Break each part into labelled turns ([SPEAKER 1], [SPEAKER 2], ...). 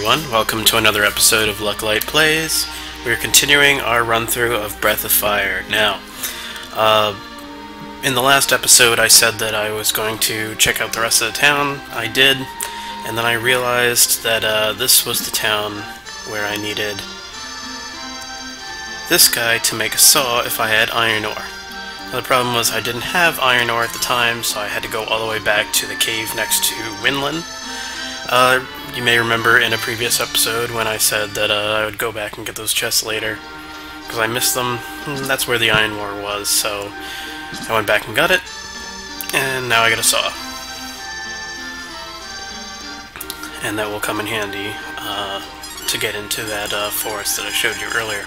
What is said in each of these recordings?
[SPEAKER 1] everyone, welcome to another episode of Lucklight Plays. We're continuing our run-through of Breath of Fire. Now, in the last episode I said that I was going to check out the rest of the town. I did, and then I realized that this was the town where I needed this guy to make a saw if I had iron ore. Now, the problem was I didn't have iron ore at the time, so I had to go all the way back to the cave next to Winland. You may remember in a previous episode when I said that I would go back and get those chests later, because I missed them. That's where the iron ore was, so I went back and got it, and now I got a saw. And that will come in handy to get into that forest that I showed you earlier.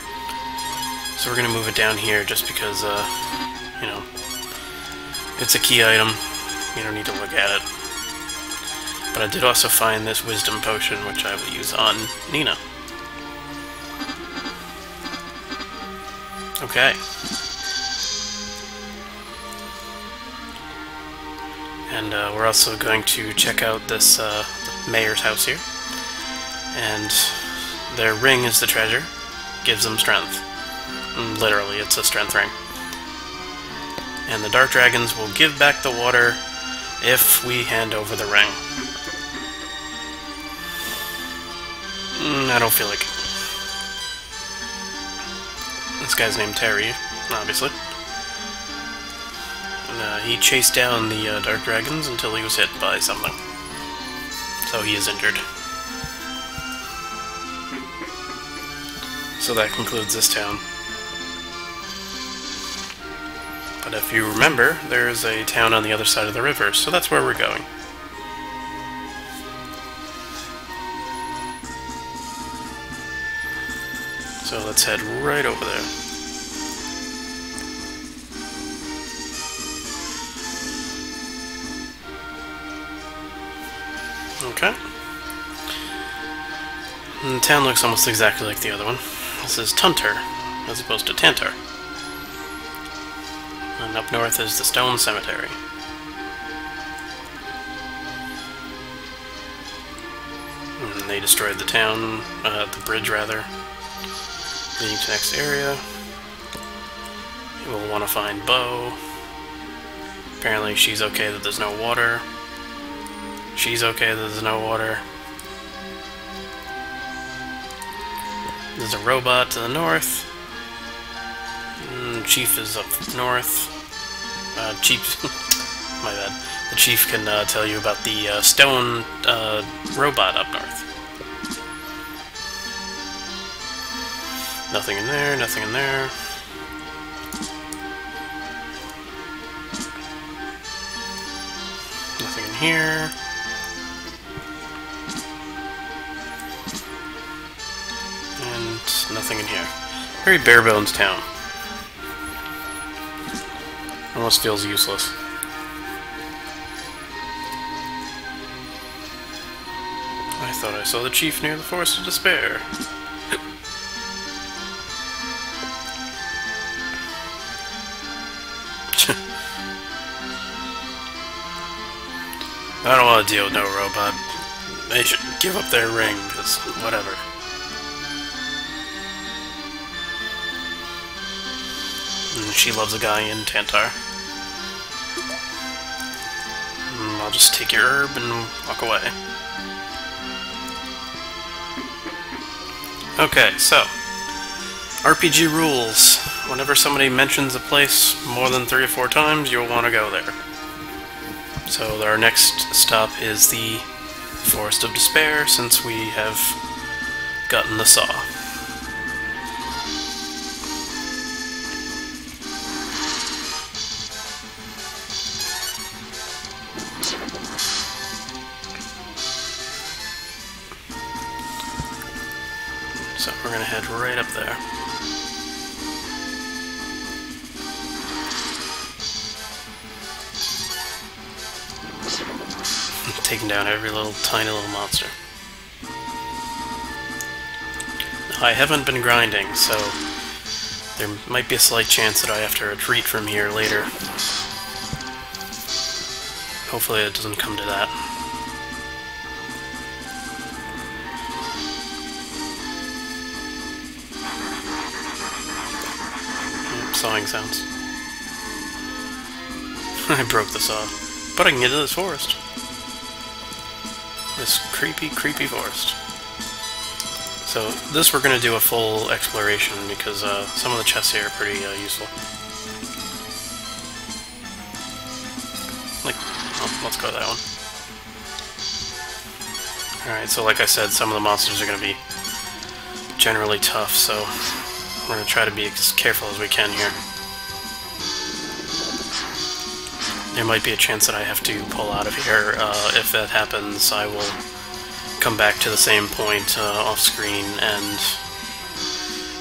[SPEAKER 1] So we're going to move it down here just because, you know, it's a key item. You don't need to look at it. But I did also find this wisdom potion, which I will use on Nina. Okay. And we're also going to check out this the mayor's house here. And their ring is the treasure. Gives them strength. Literally, it's a strength ring. And the dark dragons will give back the water if we hand over the ring. I don't feel like it. This guy's named Terry, obviously. And he chased down the dark dragons until he was hit by something. So he is injured. So that concludes this town. But if you remember, there's a town on the other side of the river, so that's where we're going. So let's head right over there. Okay. And the town looks almost exactly like the other one. This is Tuntar, as opposed to Tantar. And up north is the stone cemetery. And they destroyed the town, the bridge rather. Leading to the next area. We'll want to find Bo. Apparently she's okay that there's no water. She's okay that there's no water. There's a robot to the north. Chief is up north. Chief... my bad. The chief can tell you about the stone robot up north. Nothing in there, nothing in there. Nothing in here. And nothing in here. Very bare bones town. Almost feels useless. I thought I saw the chief near the Forest of Despair. I don't want to deal with no robot. They should give up their ring, because whatever. And she loves a guy in Tantar. I'll just take your herb and walk away. Okay, so RPG rules. Whenever somebody mentions a place more than 3 or 4 times, you'll want to go there. So our next stop is the Forest of Despair, since we have gotten the saw. So we're going to head right up there. Taking down every tiny little monster. I haven't been grinding, so there might be a slight chance that I have to retreat from here later. Hopefully it doesn't come to that. sawing sounds. I broke the saw. But I can get into this forest. This creepy, creepy forest. So this we're going to do a full exploration because some of the chests here are pretty useful. Like, oh, let's go to that one. Alright, so like I said, some of the monsters are going to be generally tough, so we're going to try to be as careful as we can here. There might be a chance that I have to pull out of here. If that happens, I will come back to the same point off screen, and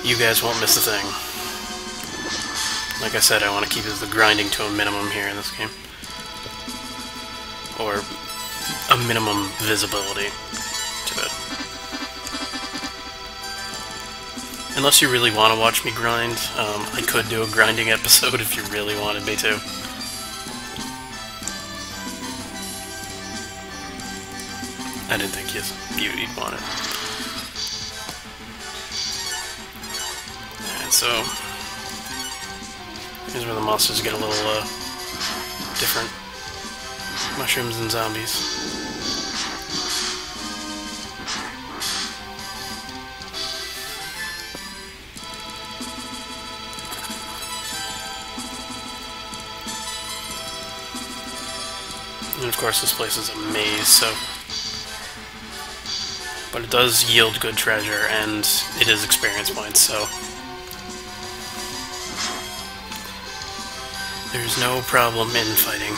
[SPEAKER 1] you guys won't miss a thing. Like I said, I want to keep the grinding to a minimum here in this game. Or a minimum visibility to it. Unless you really want to watch me grind, I could do a grinding episode if you really wanted me to. I didn't think you'd want it. Alright, so here's where the monsters get a little different. Mushrooms and zombies. And of course this place is a maze, so... But it does yield good treasure, and it is experience points, so... There's no problem in fighting.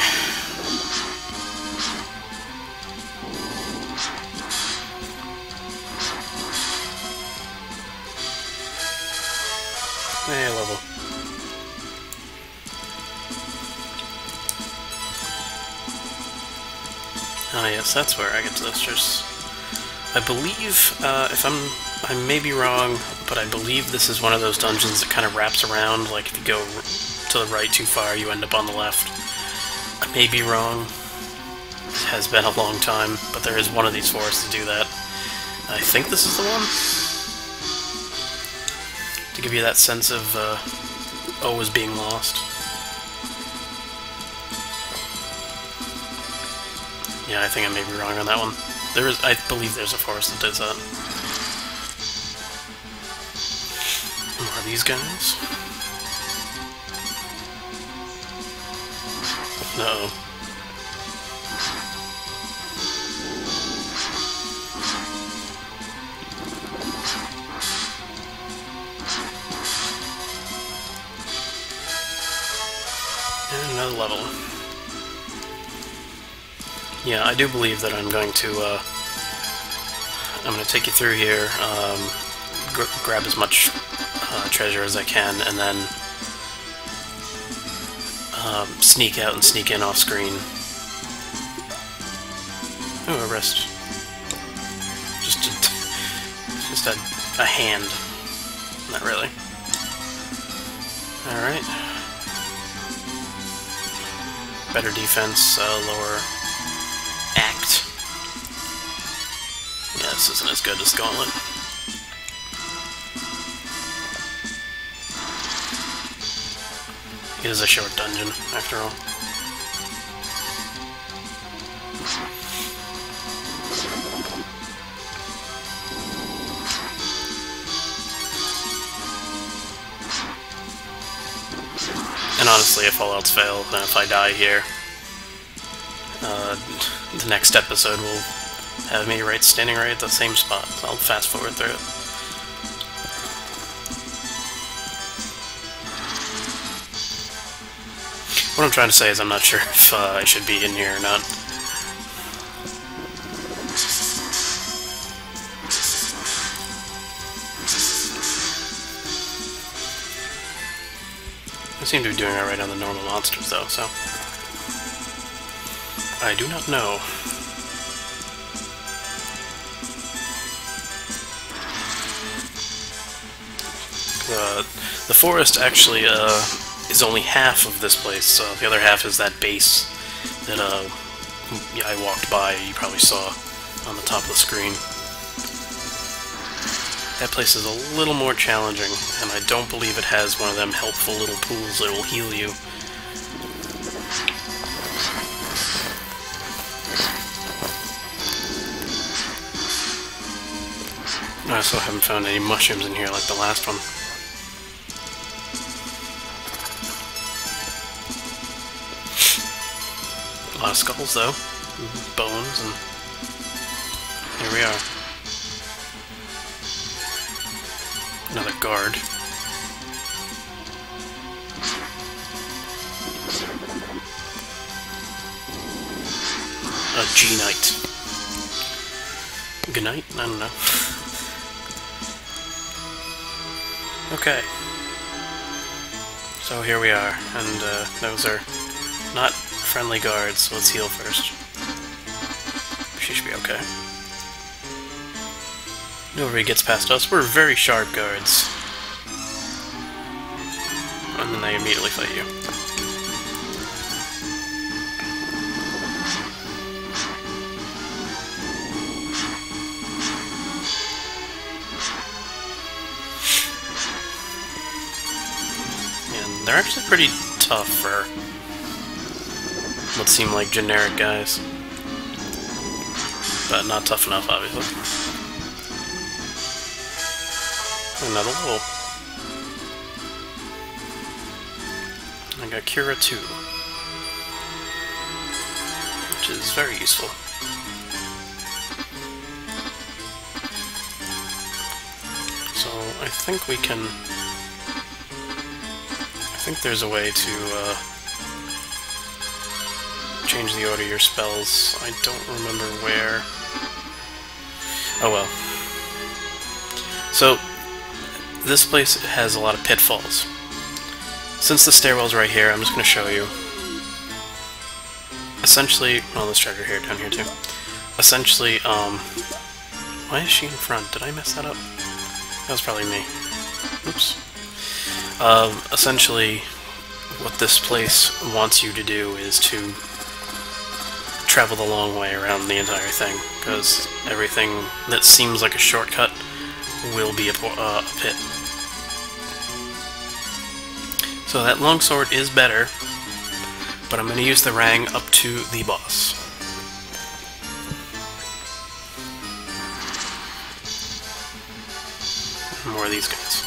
[SPEAKER 1] Hey, level. Ah, yes, that's where I get to those chests. I believe, I may be wrong, but I believe this is one of those dungeons that kind of wraps around, like if you go to the right too far, you end up on the left. I may be wrong. It has been a long time, but there is one of these forests to do that. I think this is the one. To give you that sense of, always being lost. Yeah, I think I may be wrong on that one. I believe there's a forest that does that. More of these guys. No. And another level. Yeah, I do believe that I'm going to take you through here, grab as much treasure as I can, and then sneak out and sneak in off screen. Oh, a wrist. Just a hand. Not really. Alright. Better defense, lower act. Yeah, this isn't as good as Gauntlet. It is a short dungeon, after all. And honestly, if all else fails, then if I die here, the next episode will have me standing right at the same spot. So I'll fast forward through it. What I'm trying to say is I'm not sure if I should be in here or not. I seem to be doing alright on the normal monsters though, so... I do not know. The forest actually is only half of this place. The other half is that base that yeah, I walked by. You probably saw on the top of the screen. That place is a little more challenging, and I don't believe it has one of them helpful little pools that will heal you. I also haven't found any mushrooms in here like the last one. A lot of skulls, though. Bones, and here we are. Another guard. A G-Knight. Good night? I don't know. Okay. So here we are, and those are not friendly guards, so let's heal first. She should be okay. Nobody gets past us. We're very sharp guards. And then they immediately fight you. And they're actually pretty tough for what seem like generic guys. But not tough enough, obviously. Another level. I got Cura 2, which is very useful. So I think we can... I think there's a way to change the order of your spells. I don't remember where. Oh well. So this place has a lot of pitfalls. Since the stairwell's right here, I'm just going to show you. Essentially, well, there's treasure here, down here too. Essentially, why is she in front? Did I mess that up? That was probably me. Oops. Essentially, what this place wants you to do is to travel the long way around the entire thing, because everything that seems like a shortcut will be a pit. So that longsword is better, but I'm going to use the Rang up to the boss. More of these guys.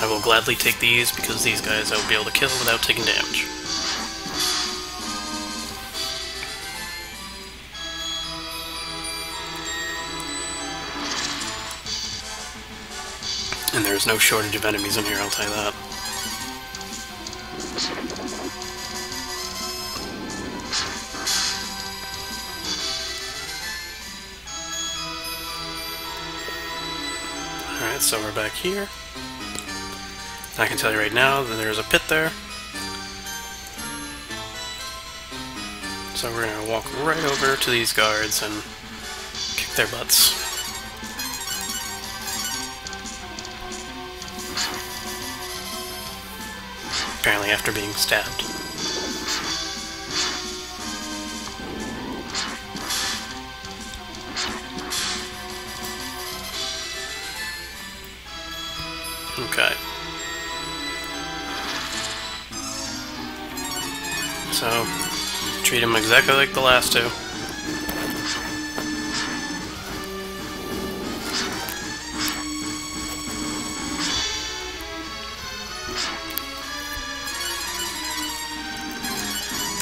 [SPEAKER 1] I will gladly take these, because these guys I will be able to kill without taking damage. And there's no shortage of enemies in here, I'll tell you that. Alright, so we're back here. I can tell you right now that there's a pit there. So we're going to walk right over to these guards and kick their butts. Apparently after being stabbed. Okay. So, treat him exactly like the last two.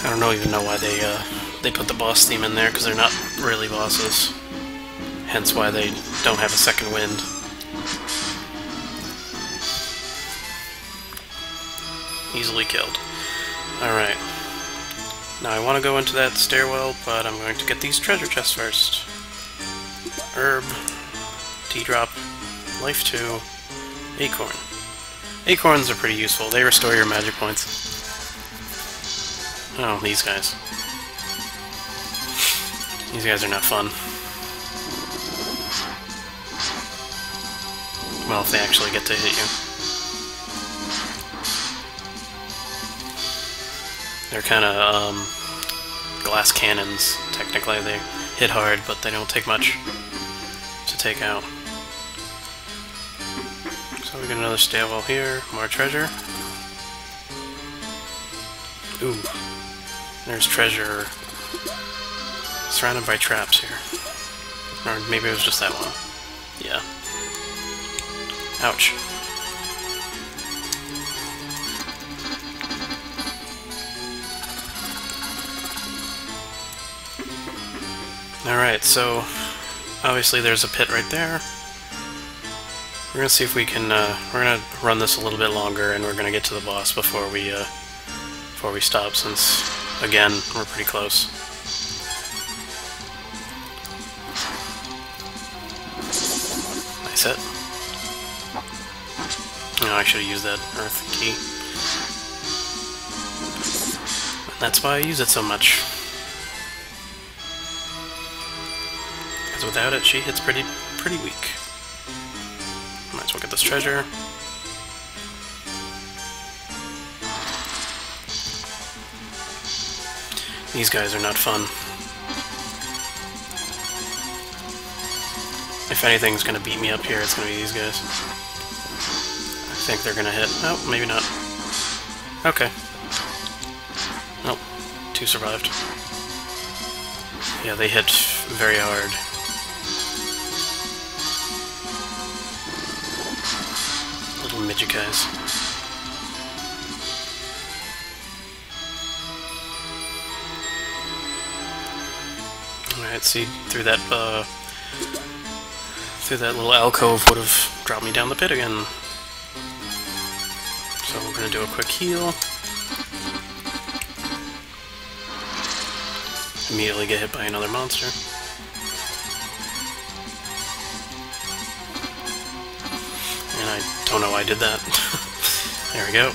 [SPEAKER 1] I don't even know why they put the boss theme in there, because they're not really bosses. Hence why they don't have a second wind. Easily killed. Alright. Now I want to go into that stairwell, but I'm going to get these treasure chests first. Herb, T-drop, life 2, acorn. Acorns are pretty useful. They restore your magic points. Oh, these guys. These guys are not fun. Well, if they actually get to hit you. They're kind of, glass cannons, technically. hit hard, but they don't take much to take out. So we got another stairwell here, more treasure. Ooh, there's treasure surrounded by traps here. Or maybe it was just that one. Yeah. Ouch. Alright, so obviously there's a pit right there. We're gonna see if we can, we're gonna run this a little bit longer, and we're gonna get to the boss before we stop, since, again, we're pretty close. Nice hit. Oh, I should have used that earth key. And that's why I use it so much. Because without it, she hits pretty weak. Might as well get this treasure. These guys are not fun. If anything's gonna beat me up here, it's gonna be these guys. I think they're gonna hit. Oh, maybe not. Okay. Nope. 2 survived. Yeah, they hit very hard. Little midget guys. Alright, see, through that little alcove would have dropped me down the pit again. So we're gonna do a quick heal. Immediately get hit by another monster. And I don't know why I did that. There we go.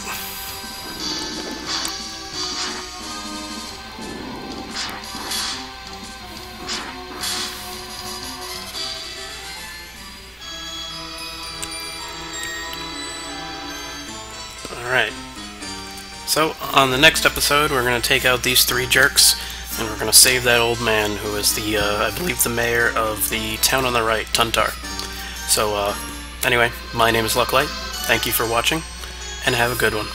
[SPEAKER 1] Alright, so on the next episode we're going to take out these 3 jerks, and we're going to save that old man who is the, I believe, the mayor of the town on the right, Tantar. So, anyway, my name is Lucklight, thank you for watching, and have a good one.